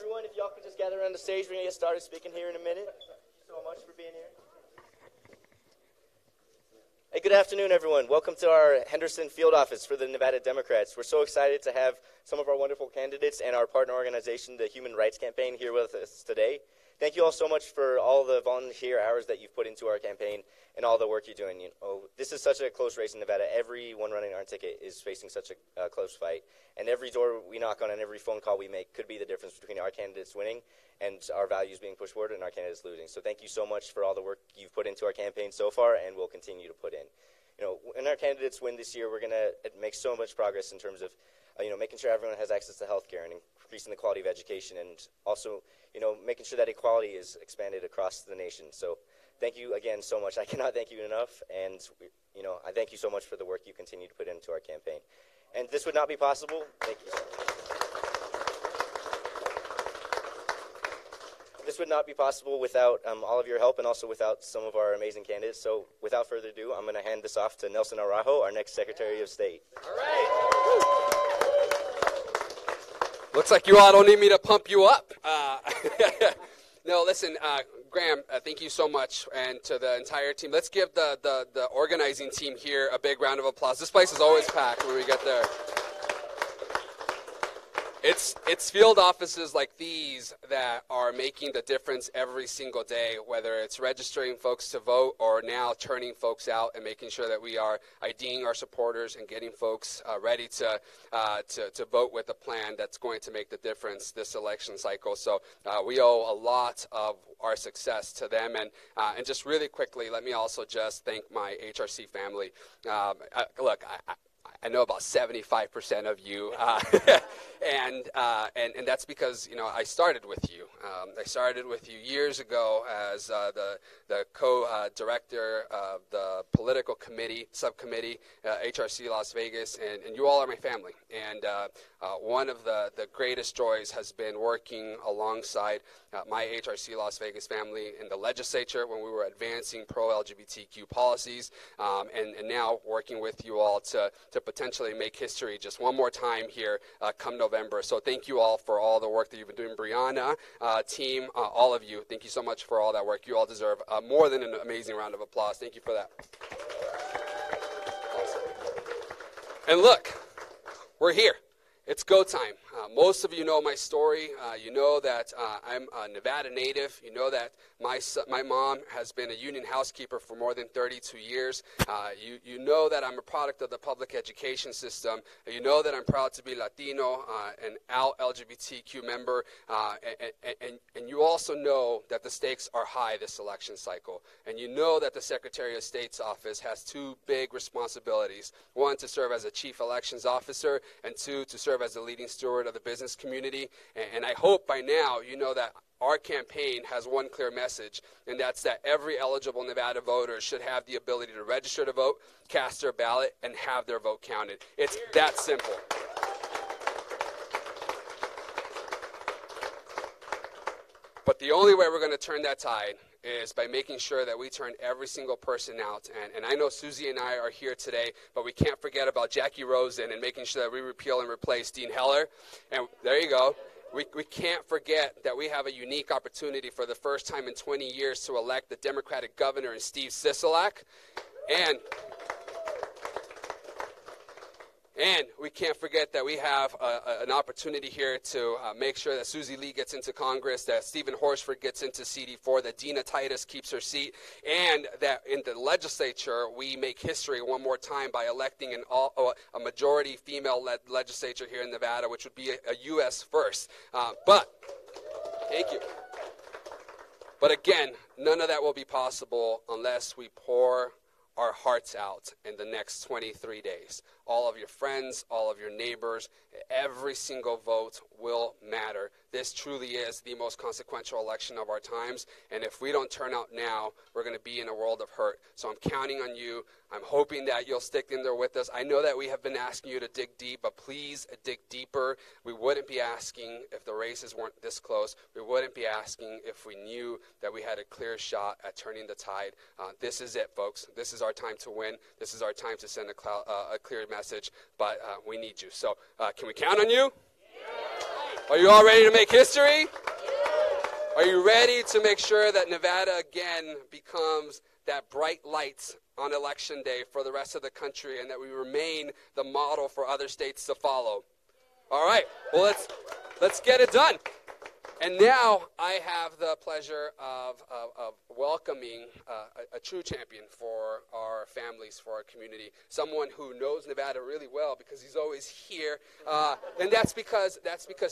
everyone. If y'all could just gather around the stage, we're going to get started speaking here in a minute. Thank you so much for being here. Hey, good afternoon, everyone. Welcome to our Henderson field office for the Nevada Democrats. We're so excited to have some of our wonderful candidates and our partner organization, the Human Rights Campaign, here with us today. Thank you all so much for all the volunteer hours that you've put into our campaign and all the work you're doing. This is such a close race in Nevada. Everyone running our ticket is facing such a close fight. And every door we knock on and every phone call we make could be the difference between our candidates winning and our values being pushed forward and our candidates losing. So thank you so much for all the work you've put into our campaign so far and will continue to put in. When our candidates win this year, we're going to make so much progress in terms of making sure everyone has access to health care and increasing the quality of education, and also making sure that equality is expanded across the nation. So thank you again so much. I cannot thank you enough, and I thank you so much for the work you continue to put into our campaign. And this would not be possible. Thank you so much. This would not be possible without all of your help and also without some of our amazing candidates. So without further ado, I'm going to hand this off to Nelson Araujo, our next Secretary of State. All right. Looks like you all don't need me to pump you up. No, listen, Graham, thank you so much, and to the entire team. Let's give the organizing team here a big round of applause. This place is always packed when we get there. It's field offices like these that are making the difference every single day, whether it's registering folks to vote or now turning folks out and making sure that we are IDing our supporters and getting folks ready to vote with a plan that's going to make the difference this election cycle. So we owe a lot of our success to them. And just really quickly, let me also just thank my HRC family. Look, I know about 75% of you, and that's because I started with you. I started with you years ago as the co-director of the political committee subcommittee, HRC Las Vegas, and you all are my family. And one of the greatest joys has been working alongside my HRC Las Vegas family in the legislature when we were advancing pro-LGBTQ policies, and now working with you all to potentially make history just one more time here come November. So thank you all for all the work that you've been doing. Brianna, team, all of you, thank you so much for all that work. You all deserve more than an amazing round of applause. Thank you for that. Awesome. And look, we're here. It's go time. Most of you know my story. You know that I'm a Nevada native. You know that my mom has been a union housekeeper for more than 32 years. You know that I'm a product of the public education system. You know that I'm proud to be Latino, an LGBTQ member. And you also know that the stakes are high this election cycle. And you know that the Secretary of State's office has two big responsibilities. One, to serve as a chief elections officer, and two, to serve as the leading steward of the business community. And I hope by now you know that our campaign has one clear message, and that's that every eligible Nevada voter should have the ability to register to vote, cast their ballot, and have their vote counted. It's that simple. But the only way we're going to turn that tide is by making sure that we turn every single person out. And I know Susie and I are here today, but we can't forget about Jackie Rosen and making sure that we repeal and replace Dean Heller. And there you go. We can't forget that we have a unique opportunity for the first time in 20 years to elect the Democratic governor and Steve Sisolak. And we can't forget that we have an opportunity here to make sure that Susie Lee gets into Congress, that Stephen Horsford gets into CD4, that Dina Titus keeps her seat, and that in the legislature we make history one more time by electing a majority female-led legislature here in Nevada, which would be a U.S. first. Thank you. But again, none of that will be possible unless we pour our hearts out in the next 23 days. All of your friends, all of your neighbors, every single vote will matter. This truly is the most consequential election of our times, and if we don't turn out now, we're going to be in a world of hurt. So I'm counting on you. I'm hoping that you'll stick in there with us. I know that we have been asking you to dig deep, but please dig deeper. We wouldn't be asking if the races weren't this close. We wouldn't be asking if we knew that we had a clear shot at turning the tide. This is it, folks. This is our time to win. This is our time to send a clear message, but we need you. So can we count on you? Yeah. Are you all ready to make history? Are you ready to make sure that Nevada again becomes that bright light on election day for the rest of the country and that we remain the model for other states to follow? All right, well, let's get it done. And now I have the pleasure of welcoming a true champion for our families, for our community, someone who knows Nevada really well because he's always here. And that's because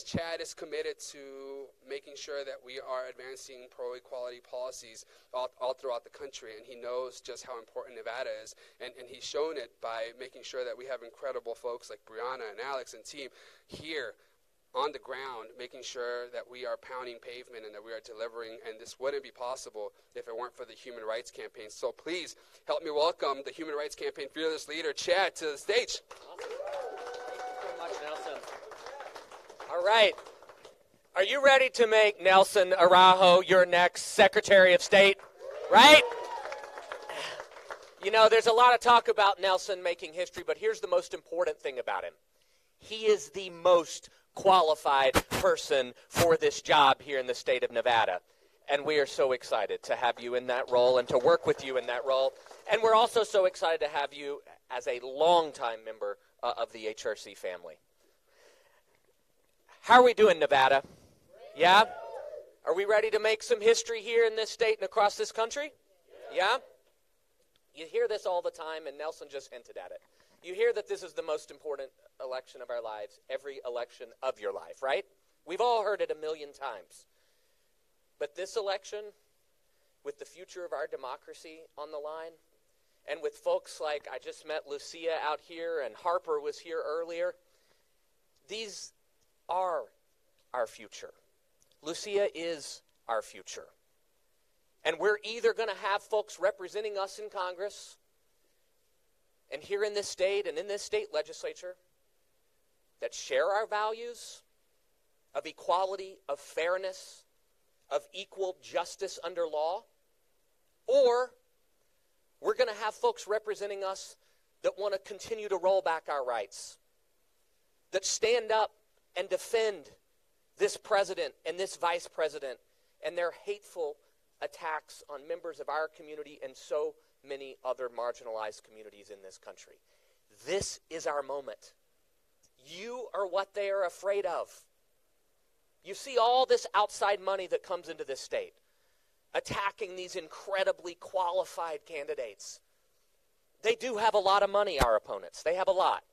Chad is committed to making sure that we are advancing pro-equality policies all throughout the country. And he knows just how important Nevada is. And he's shown it by making sure that we have incredible folks like Brianna and Alex and team here on the ground, making sure that we are pounding pavement and that we are delivering, and this wouldn't be possible if it weren't for the Human Rights Campaign. So please help me welcome the Human Rights Campaign fearless leader, Chad, to the stage. Awesome. Thank you so much, Nelson. All right. Are you ready to make Nelson Araujo your next Secretary of State? Right? You know, there's a lot of talk about Nelson making history, but here's the most important thing about him. He is the most qualified person for this job here in the state of Nevada. And we are so excited to have you in that role and to work with you in that role. And we're also so excited to have you as a longtime member of the HRC family. How are we doing, Nevada? Yeah? Are we ready to make some history here in this state and across this country? Yeah? You hear this all the time, and Nelson just hinted at it. You hear that this is the most important election of our lives, every election of your life, right? We've all heard it a million times. But this election, with the future of our democracy on the line, and with folks like, I just met Lucia out here, and Harper was here earlier, these are our future. Lucia is our future. And we're either going to have folks representing us in Congress and here in this state and in this state legislature that share our values of equality, of fairness, of equal justice under law, or we're going to have folks representing us that want to continue to roll back our rights, that stand up and defend this president and this vice president and their hateful attacks on members of our community and so many other marginalized communities in this country. This is our moment. You are what they are afraid of. You see all this outside money that comes into this state, attacking these incredibly qualified candidates. They do have a lot of money, our opponents. They have a lot.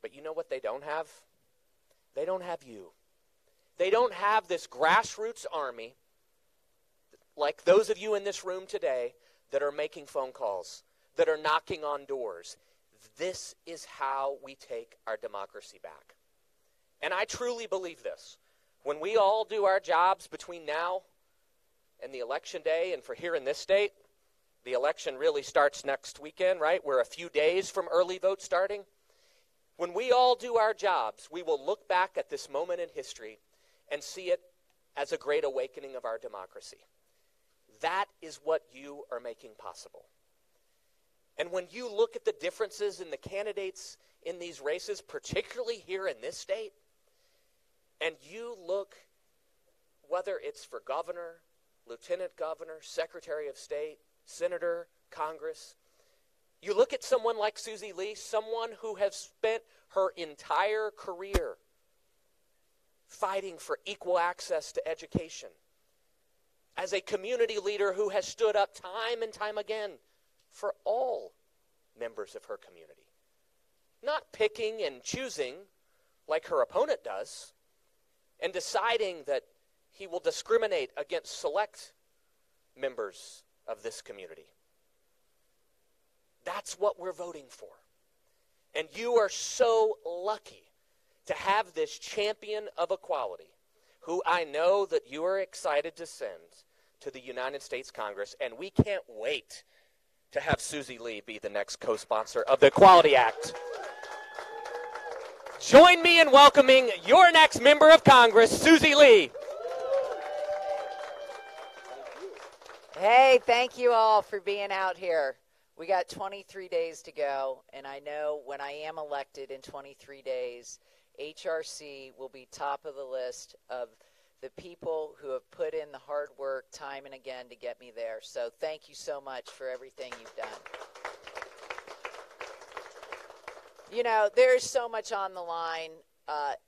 But you know what they don't have? They don't have you. They don't have this grassroots army like those of you in this room today that are making phone calls, that are knocking on doors. This is how we take our democracy back. And I truly believe this. When we all do our jobs between now and the election day, and for here in this state, the election really starts next weekend, right? We're a few days from early vote starting. When we all do our jobs, we will look back at this moment in history and see it as a great awakening of our democracy. That is what you are making possible. And when you look at the differences in the candidates in these races, particularly here in this state, and you look, whether it's for governor, lieutenant governor, secretary of state, senator, Congress, you look at someone like Susie Lee, someone who has spent her entire career fighting for equal access to education, as a community leader who has stood up time and time again for all members of her community. Not picking and choosing like her opponent does, and deciding that he will discriminate against select members of this community. That's what we're voting for. And you are so lucky to have this champion of equality, who I know that you are excited to send to the United States Congress, and we can't wait to have Susie Lee be the next co-sponsor of the Equality Act. Join me in welcoming your next member of Congress, Susie Lee. Hey, thank you all for being out here. We got 23 days to go, and I know when I am elected in 23 days, HRC will be top of the list of the people who have put in the hard work time and again to get me there. So thank you so much for everything you've done. You know, there's so much on the line,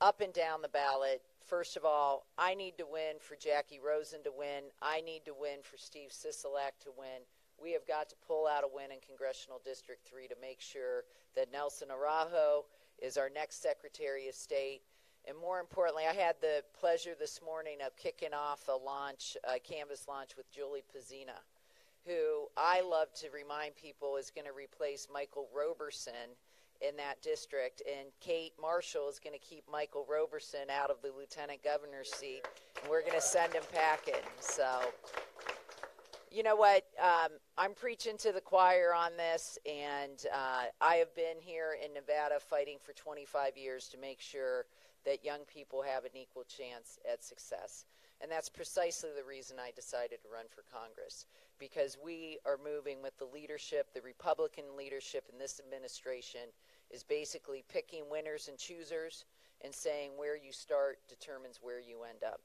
up and down the ballot. First of all, I need to win for Jackie Rosen to win. I need to win for Steve Sisolak to win. We have got to pull out a win in Congressional District 3 to make sure that Nelson Araujo is our next Secretary of State. And more importantly, I had the pleasure this morning of kicking off a canvas launch with Julie Pizzina, who I love to remind people is going to replace Michael Roberson in that district. And Kate Marshall is going to keep Michael Roberson out of the lieutenant governor's seat. And we're going to send him packing. So, you know what? I'm preaching to the choir on this. And I have been here in Nevada fighting for 25 years to make sure that young people have an equal chance at success. And that's precisely the reason I decided to run for Congress, because we are moving with the leadership, the Republican leadership in this administration is basically picking winners and choosers and saying where you start determines where you end up.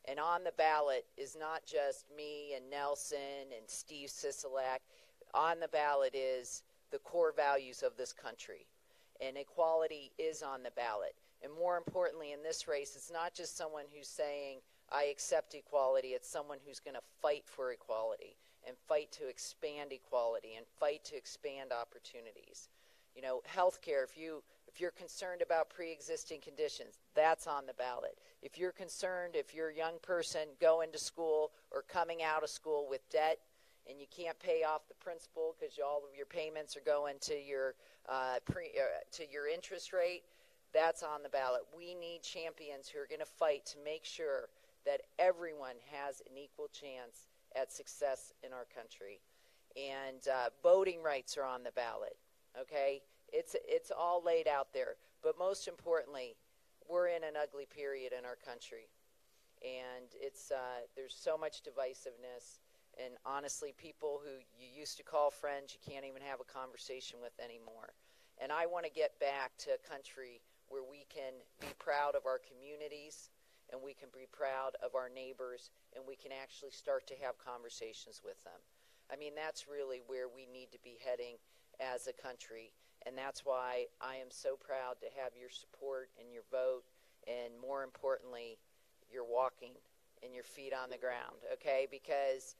And on the ballot is not just me and Nelson and Steve Sisolak. On the ballot is the core values of this country. And equality is on the ballot. And more importantly, in this race, it's not just someone who's saying, I accept equality. It's someone who's going to fight for equality and fight to expand equality and fight to expand opportunities. You know, healthcare, if you're concerned about pre-existing conditions, that's on the ballot. If you're concerned, if you're a young person going to school or coming out of school with debt and you can't pay off the principal because all of your payments are going to your interest rate, that's on the ballot. We need champions who are going to fight to make sure that everyone has an equal chance at success in our country. And voting rights are on the ballot, okay? It's all laid out there. But most importantly, we're in an ugly period in our country. And there's so much divisiveness. And honestly, people who you used to call friends, you can't even have a conversation with anymore. And I want to get back to a country where we can be proud of our communities and we can be proud of our neighbors and we can actually start to have conversations with them. I mean, that's really where we need to be heading as a country, and that's why I am so proud to have your support and your vote, and more importantly, your walking and your feet on the ground, okay? Because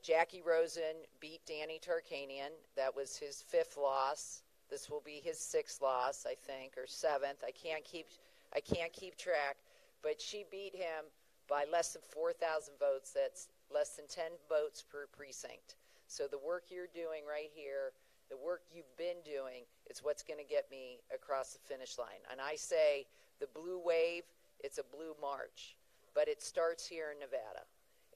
Jackie Rosen beat Danny Tarkanian. That was his 5th loss. This will be his 6th loss, I think, or 7th. I can't keep track. But she beat him by less than 4,000 votes. That's less than 10 votes per precinct. So the work you're doing right here, the work you've been doing, is what's going to get me across the finish line. And I say the blue wave, it's a blue march. But it starts here in Nevada.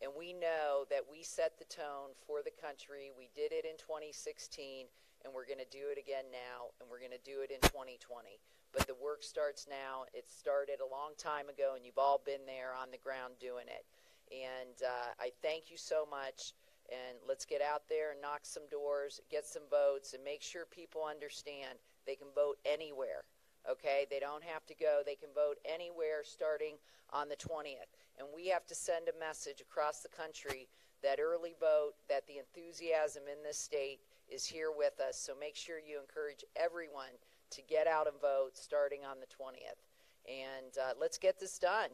And we know that we set the tone for the country. We did it in 2016, and we're going to do it again now, and we're going to do it in 2020. But the work starts now. It started a long time ago, and you've all been there on the ground doing it. And I thank you so much. And let's get out there and knock some doors, get some votes, and make sure people understand they can vote anywhere. Okay? They don't have to go. They can vote anywhere starting on the 20th. And we have to send a message across the country that early vote, that the enthusiasm in this state is here with us. So make sure you encourage everyone to get out and vote starting on the 20th. And let's get this done.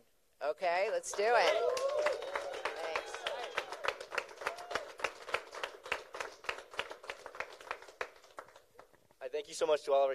Okay? Let's do it. Thanks. Thank you so much to all of our